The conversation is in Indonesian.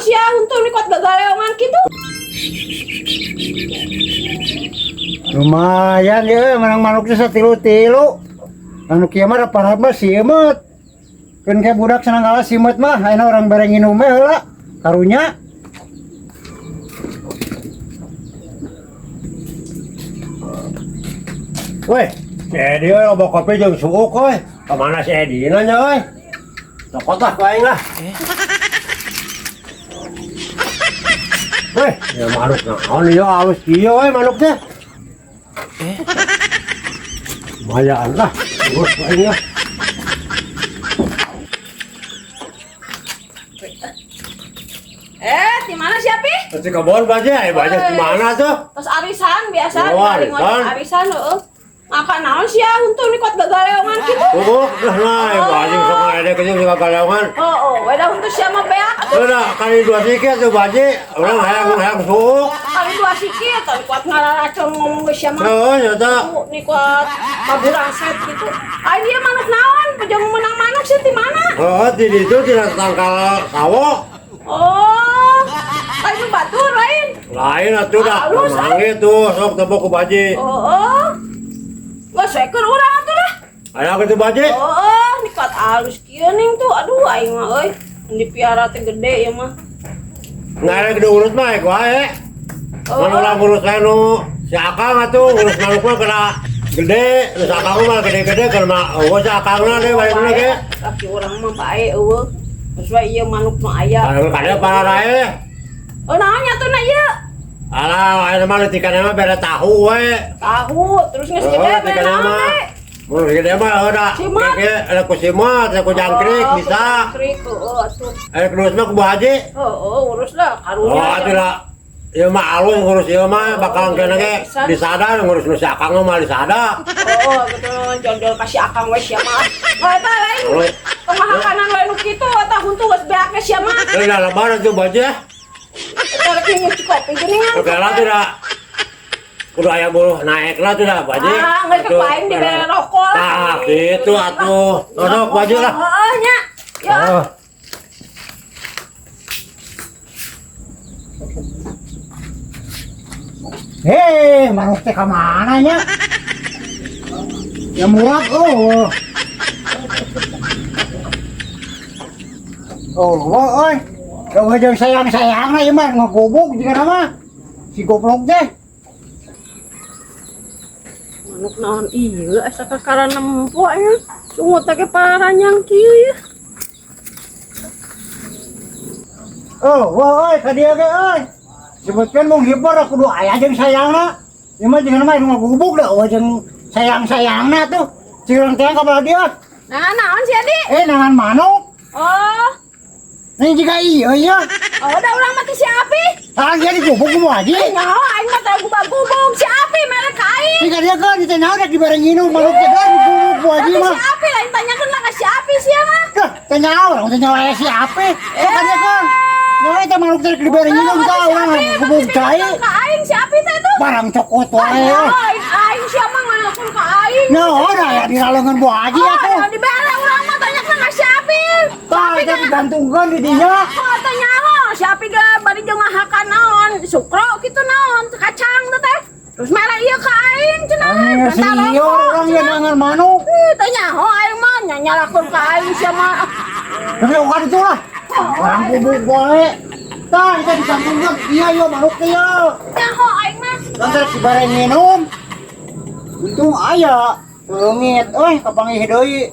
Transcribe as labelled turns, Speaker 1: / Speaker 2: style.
Speaker 1: sih ya untuk nih kuat gagaleongan gitu.
Speaker 2: Lumayan ya, menang manuknya satilu-tilu. Anu kieu mah parah mah simut. Kan kayak budak senang kalah simut mah, ayeuna orang bareng nginum mah heula. Karunya. Weh, si Edi we loba kopi jeung suuk we. Kemana si Edi nya we? Cokot lah ku aing lah. Weh, ya manuk naon ieu halus kieu we manuknya. Lumayan lah, terus ku aing lah.
Speaker 1: Di mana sih Api?
Speaker 2: Pasti kebon baja, baja di mana tuh?
Speaker 1: Terus arisan biasa
Speaker 2: Oh,
Speaker 1: di arisan heeh. Makan naon sih ya untuk nih kuat gagaleongan gitu.
Speaker 2: Oh, nah, baja sok ada kejeung juga kaleongan.
Speaker 1: Oh, weda untuk siapa beak atuh.
Speaker 2: Udah kali dua sikit tuh baja, orang hayang suuk.
Speaker 1: Kali dua sikit, tapi kuat ngaracong ngomong ke siapa.
Speaker 2: Oh, nyata.
Speaker 1: Nih kuat kaburaset gitu. Ah dia manuk naon, pejong menang manuk sih di mana?
Speaker 2: Oh, di situ tidak tangkal sawo.
Speaker 1: Oh, kayu batur lain.
Speaker 2: Lain atuh dah,
Speaker 1: Halus,
Speaker 2: mangge tuh sok tepok ku baja.
Speaker 1: Oh, nggak seker orang atuh lah.
Speaker 2: Aya kitu baja.
Speaker 1: Oh, nih kuat halus kieu ning tuh. Aduh, aing mah euy. Dipiara teh gede ya mah.
Speaker 2: Ngare gede urut mah ek wae. Mun ulah ngurus anu si Akang atuh ngurus manuk mah kena gede, terus Akang mah gede-gede karena si Akangna deh bae ge.
Speaker 1: Tapi orang mah bae eueuh. Terus wae ieu manuk mah aya.
Speaker 2: Kada para rae.
Speaker 1: Oh, naon nyatuna ieu?
Speaker 2: Alah, aya mah leutikana mah bere tahu we.
Speaker 1: Tahu, terus geus gede bere naon teh?
Speaker 2: Mun gede mah ada.
Speaker 1: Simot.
Speaker 2: Ada ku simot, ada ku jangkrik bisa.
Speaker 1: Jangkrik, atuh.
Speaker 2: Aya kurus mah ku baje.
Speaker 1: Urus lah karunya.
Speaker 2: Oh, atuh lah. Ieu mah alus ngurus ieu mah bakal kena ge disada ngurus nu si Akang mah disada.
Speaker 1: Oh, betul jol-jol kasih Akang we sia mah. Oh, eta lain. Pemahakanan we nu kitu eta huntu geus beak ge sia mah.
Speaker 2: Teu da lebar atuh baje.
Speaker 1: Eta rek nyuci kopi geuningan.
Speaker 2: Oke lah tuh dah. Kudu aya buluh naik lah tuh dah baje.
Speaker 1: Ah, geus kepaing di bere rokok lah.
Speaker 2: Tah, kitu atuh. Sok baje lah.
Speaker 1: Heeh nya. Ya.
Speaker 2: Oh. Hei, manuk teh ka mana nya? Ya murah oh. Oh, oi. Kalau jeung sayang-sayangna ieu mah ngagobok juga nama. Si goblok teh.
Speaker 1: Manuk naon ieu asa kakara nempo nya. Sungut teh paranyang kieu ya.
Speaker 2: Oh, oi ka dieu ge oi. Sebutkeun mung hibur kudu aya jeung sayangna. Ieu mah jeung nama ngagobok da jeung sayang-sayangna tuh. Cireng teh ka bala dia.
Speaker 1: Nah, naon sih Adi?
Speaker 2: Nangan manuk.
Speaker 1: Oh,
Speaker 2: Ini juga iya.
Speaker 1: oh udah urang mati si Api.
Speaker 2: Ah, dia digubuk ku aja.
Speaker 1: Nyaho aing mah teh gubag-gubug si Api merek kain.
Speaker 2: Jika dia kan ditanya udah dibareng nginum manuk teh kan digubuk ku aja
Speaker 1: Tapi
Speaker 2: mah.
Speaker 1: si Api lain tanyakeun lah ka si Api sia mah.
Speaker 2: Tah, tanya orang tanya wae si Ape. Kan dia kan. Nah, itu manuk teh dibareng nginum ka urang gubuk cai.
Speaker 1: Ka aing si Api teh tuh.
Speaker 2: Barang cokot wae.
Speaker 1: Aing sia mah ngalakeun ka aing.
Speaker 2: Nah, ora ya di lalengan bu aja atuh.
Speaker 1: Di bere urang mah tanyakeun ka si Api.
Speaker 2: Tah, itu digantungkeun di dinya.
Speaker 1: Oh, teh nyaho si Api ge bari jeung ngahakan naon, sukro kitu naon, kacang teh teh. Terus mere ieu ka aing cenah.
Speaker 2: Si orang yang nangan manuk.
Speaker 1: Teh nyaho aing mah nyalakeun ka aing sia mah.
Speaker 2: Tapi bukan itu lah. Barang gubuk wae. Tah, itu digantungkeun. Iya, yo manuk teh yo.
Speaker 1: Nyaho aing mah.
Speaker 2: Nanti si bareng minum. Untung aya. Leungit, kapangih deui.